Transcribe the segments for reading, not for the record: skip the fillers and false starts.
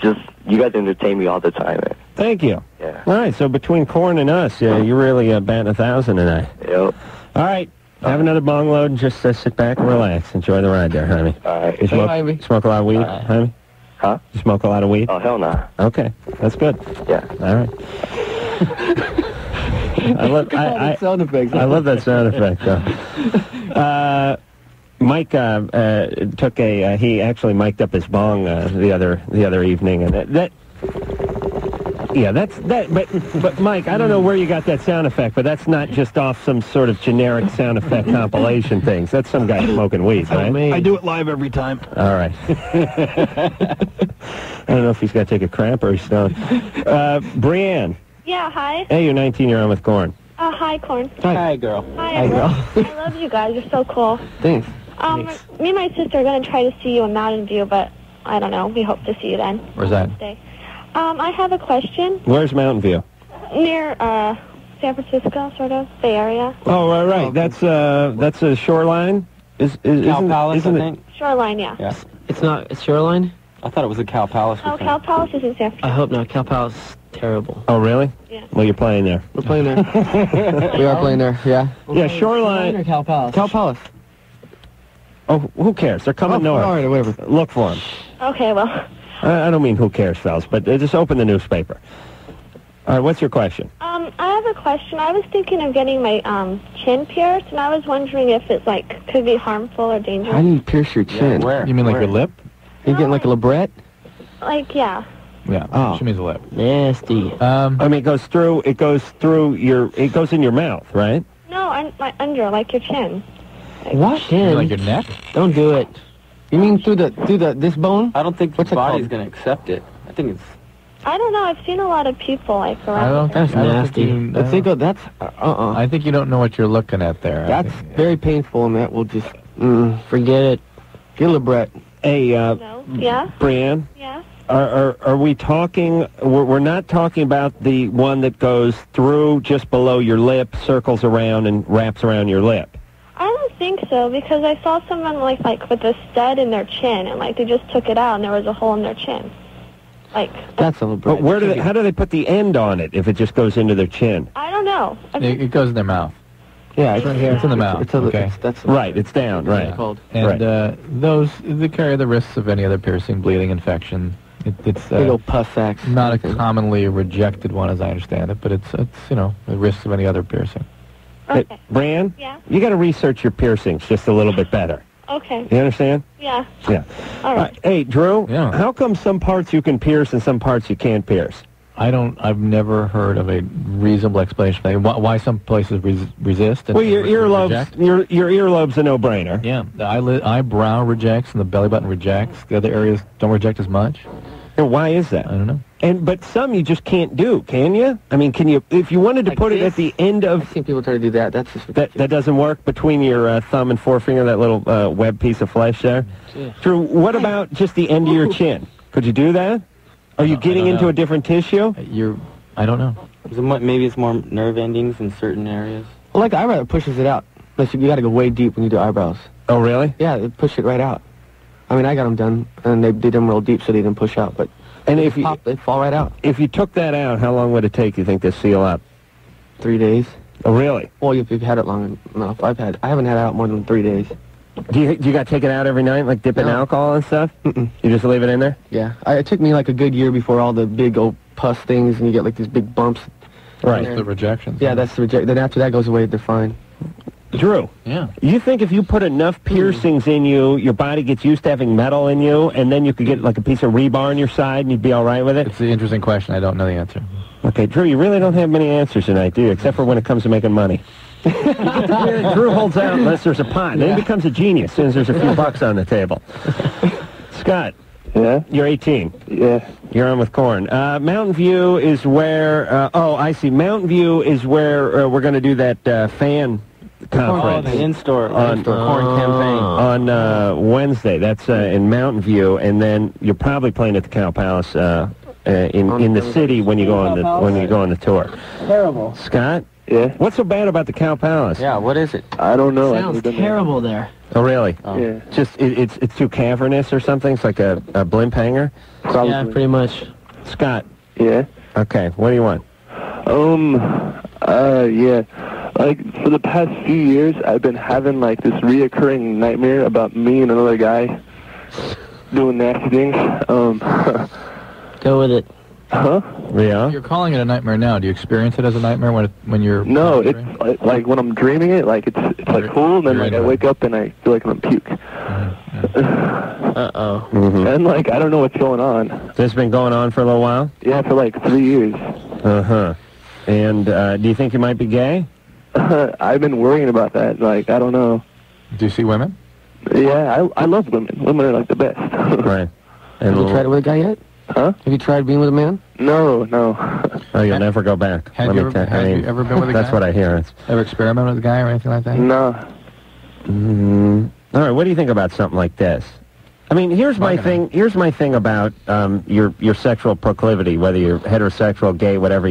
just, you guys entertain me all the time, man. Thank you. Yeah. All right, so between Korn and us, you're really batting 1,000 tonight. Yep. All right, have another bong load and just sit back and relax. Enjoy the ride there, honey. All right. You smoke a lot of weed, honey? Huh? You smoke a lot of weed? Oh, hell nah. Okay, that's good. Yeah. All right. I love sound effects. I love that sound effect, though. Mike took he actually mic'd up his bong the other evening, and but Mike, I don't know where you got that sound effect, but that's not just off some sort of generic sound effect compilation things. That's some guy smoking weed, right? I do it live every time. All right. I don't know if he's got to take a cramp or he's stoned. Brianne. Yeah, hi. Hey, you're 19, you're on with Korn. Hi, Korn. Hi, girl. Hi, girl. I love you guys. You're so cool. Thanks. Me and my sister are going to try to see you in Mountain View, but I don't know. We hope to see you then. Where's that? I have a question. Where's Mountain View? Near San Francisco, sort of, Bay Area. Oh, right. That's a Shoreline. Cal Palace, I think. Shoreline, yeah. Yeah. It's Shoreline? I thought it was a Cal Palace. Oh, Cal Palace is in San Francisco. I hope not. Cal Palace is terrible. Oh, really? Yeah. Well, you're playing there. We're playing there. We are playing there, yeah. Yeah, Shoreline. Or Cal Palace? Cal Palace. Oh, who cares? They're coming north. All right, whatever. Look for them. Okay, well. I don't mean who cares, fellas, but just open the newspaper. All right, what's your question? I have a question. I was thinking of getting my chin pierced, and I was wondering if it could be harmful or dangerous. How do you pierce your chin? You mean like your lip? You getting like a labret? Yeah. Yeah. Oh. She means a lip. Nasty. I mean, it goes in your mouth, right? No, under, like your chin. What? Chin? Like your neck? Don't do it. You mean through this bone? I don't think What's the it body's called? going to accept it. I think it's... I don't know. I've seen a lot of people around. That's nasty. That's I think you don't know what you're looking at there. That's very painful, and that will just Forget it. get a labret. Hey, No. Yeah? Brianne, Yeah? are we talking? We're not talking about the one that goes through just below your lip, circles around, and wraps around your lip. I don't think so, because I saw someone like with a stud in their chin, and they just took it out, and there was a hole in their chin. That's a labret. But how do they put the end on it if it just goes into their chin? I don't know. It goes in their mouth. Yeah, it's right here. It's in the mouth. Okay. That's right. It's down. Right. Called. And those they carry the risks of any other piercing, bleeding, infection. It's big old pus sacs. Not a commonly rejected one, as I understand it, but it's the risks of any other piercing. Okay. Hey, Brianne? Yeah? You got to research your piercings just a little bit better. Okay. You understand? Yeah. Yeah. All right. Hey, Drew. Yeah. How come some parts you can pierce and some parts you can't pierce? I've never heard of a reasonable explanation for that. Why some places resist. And Well, your earlobes, reject. your earlobe's a no-brainer. Yeah, the eyebrow rejects and the belly button rejects. The other areas don't reject as much. And why is that? I don't know. But some you just can't do, can you? I mean, can you? If you wanted to put it at the end of... I've seen people try to do that. That's just that doesn't work between your thumb and forefinger, that little web piece of flesh there? Yeah. Drew, what about just the end of your chin? Could you do that? Are you getting into a different tissue? I don't know. Maybe it's more nerve endings in certain areas. Well, like the eyebrow, it pushes it out. Like, you got to go way deep when you do eyebrows. Oh, really? Yeah, they push it right out. I mean, I got them done, and they did them real deep so they didn't push out. But and they fall right out. If you took that out, how long would it take, you think, to seal up? 3 days. Oh, really? Well, if you've had it long enough. I haven't had it out more than 3 days. Do you got to take it out every night, like dip it in alcohol and stuff? Mm-mm. You just leave it in there? Yeah. It took me like a good year before all the big old pus things, and you get like these big bumps. Right. That's the rejections. Yeah, that's the rejection. Then after that goes away, they're fine. Drew. Yeah. You think if you put enough piercings in you, your body gets used to having metal in you, and then you could get like a piece of rebar in your side and you'd be all right with it? It's an interesting question. I don't know the answer. Okay, Drew, you really don't have many answers tonight, do you? Except for when it comes to making money. Drew holds out unless there's a pot. Then he becomes a genius as soon as there's a few bucks on the table. Scott. Yeah? You're 18. Yeah. You're on with Korn. Mountain View is where... I see. Mountain View is where we're going to do that fan conference. Oh, the in-store on Korn campaign. On Wednesday. That's in Mountain View, and then you're probably playing at the Cal Palace in the city when you go on the tour. Terrible. Scott, Yeah. What's so bad about the Cow Palace? Yeah, what is it? I don't know. I've Sounds never been there. terrible there. Oh, really? Oh. Yeah. Just it's too cavernous or something. It's like a blimp hanger. Probably. Yeah, pretty much. Scott. Yeah. Okay. What do you want? Yeah. Like, for the past few years, I've been having, like, this reoccurring nightmare about me and another guy doing nasty things. Go with it. Huh? Yeah. You're calling it a nightmare now. Do you experience it as a nightmare when you're... No, it's like when I'm dreaming it, like it's like cool, and then like I wake up and I feel like I'm gonna puke. Uh-oh. Mm-hmm. And like I don't know what's going on. This has been going on for a little while? Yeah, for like 3 years. Uh-huh. And do you think you might be gay? I've been worrying about that. Like I don't know. Do you see women? Yeah, I love women. Women are like the best. Right. And Have you tried it with a guy yet? Huh? Have you tried being with a man? No. Oh, you'll never go back. Have you ever been with a guy? That's what I hear. Ever experimented with a guy or anything like that? No. All right. What do you think about something like this? I mean, here's my thing. Here's my thing about your sexual proclivity, whether you're heterosexual, gay, whatever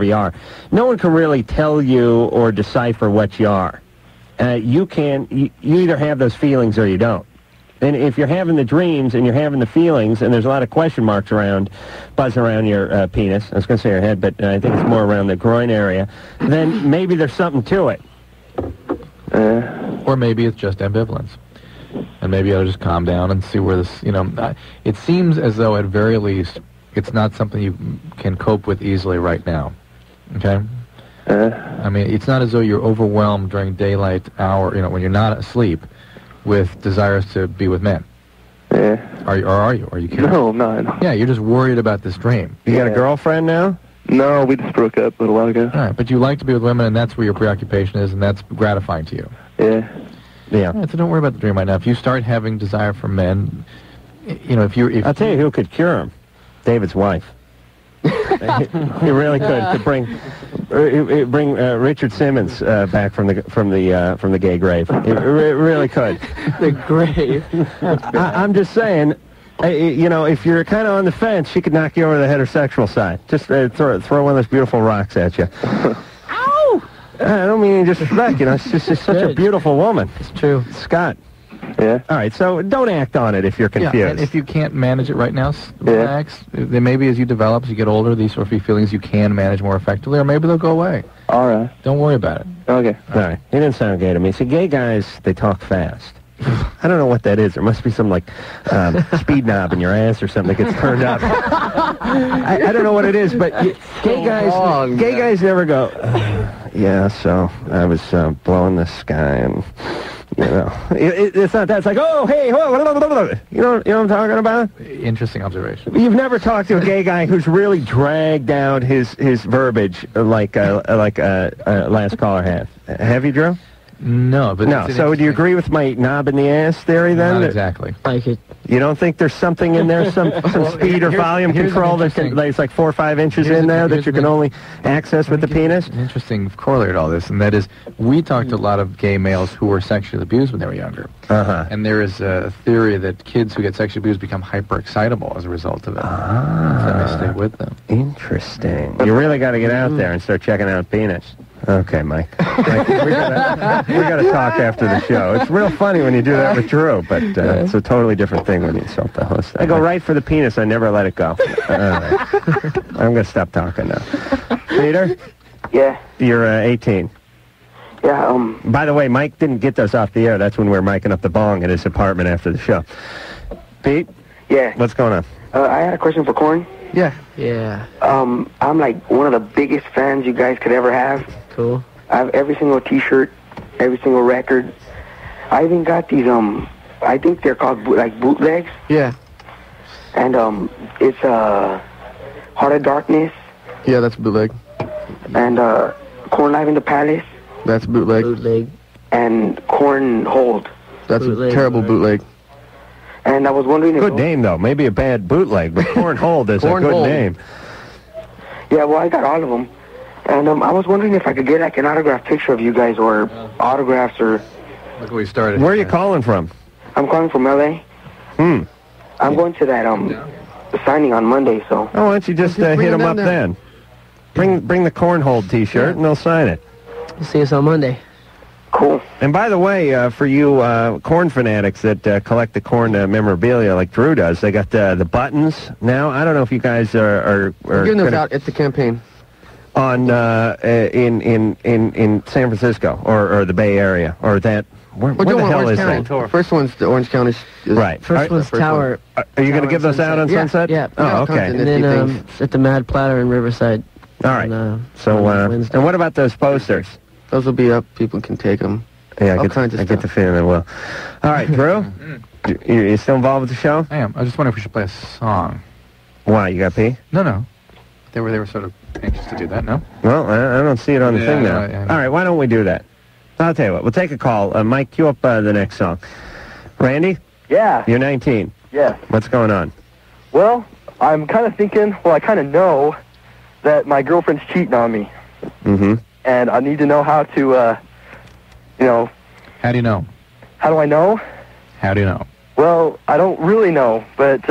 you are. No one can really tell you or decipher what you are. You either have those feelings or you don't. And if you're having the dreams and you're having the feelings, and there's a lot of question marks buzzing around your penis. I was going to say your head, but I think it's more around the groin area. Then maybe there's something to it. Or maybe it's just ambivalence. And maybe I'll just calm down and see where this, it seems as though at very least it's not something you can cope with easily right now. Okay? I mean, it's not as though you're overwhelmed during daylight hour, when you're not asleep with desires to be with men. Yeah. Are you? Are you kidding? No, I'm not. Yeah, you're just worried about this dream. You got a girlfriend now? No, we just broke up a little while ago. All right, but you like to be with women, and that's where your preoccupation is, and that's gratifying to you. Yeah. Yeah. So don't worry about the dream right now. If you start having desire for men, if I'll tell you who could cure him. David's wife. He really could bring Richard Simmons back from the gay grave. It really could. The grave. I'm just saying, if you're kind of on the fence, she could knock you over the heterosexual side. Just throw one of those beautiful rocks at you. Ow! I don't mean any disrespect. She's just such a beautiful woman. It's true. Scott. Yeah. All right, so don't act on it if you're confused. Yeah, and if you can't manage it right now, relax. Then maybe as you develop, as you get older, these sort of feelings you can manage more effectively, or maybe they'll go away. All right. Don't worry about it. Okay. All right. He didn't sound gay to me. See, gay guys, they talk fast. I don't know what that is. There must be some, speed knob in your ass or something that gets turned up. I don't know what it is, but gay guys never go, yeah, so I was blowing this guy, and, it's not that. It's like, oh, hey, whoa, you know what I'm talking about? Interesting observation. You've never talked to a gay guy who's really dragged out his verbiage like last caller has. Have you, Drew? No, but no. So do you agree with my knob in the ass theory then? Not exactly. Like it. You don't think there's something in there, some speed or volume control that's like 4 or 5 inches in there that you can only access with the penis? An interesting corollary to all this, and that is, we talked to a lot of gay males who were sexually abused when they were younger. Uh-huh. And there is a theory that kids who get sexually abused become hyper-excitable as a result of it. So they stay with them. Interesting. You really got to get out there and start checking out penis. Okay, Mike. We gotta talk after the show. It's real funny when you do that with Drew, but it's a totally different thing when you insult the host. I go right for the penis. I never let it go. I'm gonna stop talking now. Peter? Yeah. You're 18. Yeah. By the way, Mike didn't get those off the air. That's when we were miking up the bong in his apartment after the show. Pete? Yeah. What's going on? I had a question for Korn. Yeah. Yeah. I'm like one of the biggest fans you guys could ever have. Cool. I have every single T-shirt, every single record. I even got these, I think they're called bootlegs. Yeah. And it's Heart of Darkness. Yeah, that's bootleg. And Korn Live in the Palace. That's bootleg. Bootleg. And Korn Hold. That's Bootleg. a terrible bootleg. And I was wondering if... Good name, though. Maybe a bad bootleg, but Korn Hold is a good name. Yeah, well, I got all of them. And I was wondering if I could get an autographed picture of you guys, or autographs, or... Look where we started. Where are you calling from? I'm calling from L.A. I'm going to that signing on Monday, so... Oh, why don't you just hit him up then? Bring the cornhole T-shirt, and they'll sign it. See us on Monday. Cool. And by the way, for you Korn fanatics that collect the Korn memorabilia like Drew does, they got the buttons now. I don't know if you guys are We're giving those out at the campaign. on in San Francisco or the Bay Area or that. Where We're the doing hell Orange is County. that? First one's the Orange County. Right. First one's Tower. Are you going to give those out on Yeah, Sunset? yeah. Oh, okay. And And then at the Mad Platter in Riverside. All right. So, on Wednesday. and what about those posters? Those will be up. People can take them. Yeah, All kinds of I get stuff. the feeling I will. All right, Drew, you still involved with the show? I am. I just wonder if we should play a song. Why, you got pee? No. They were sort of anxious to do that. No. Well, I don't see it on the Yeah, thing now. yeah. All right, why don't we do that? I'll tell you what, we'll take a call. Mike, cue up the next song. Randy, Yeah. you're 19. Yes. What's going on? Well, I'm kind of thinking, I kind of know that my girlfriend's cheating on me. Mm-hmm. And I need to know how to, How do you know? how do I know? How do you know? Well, I don't really know, but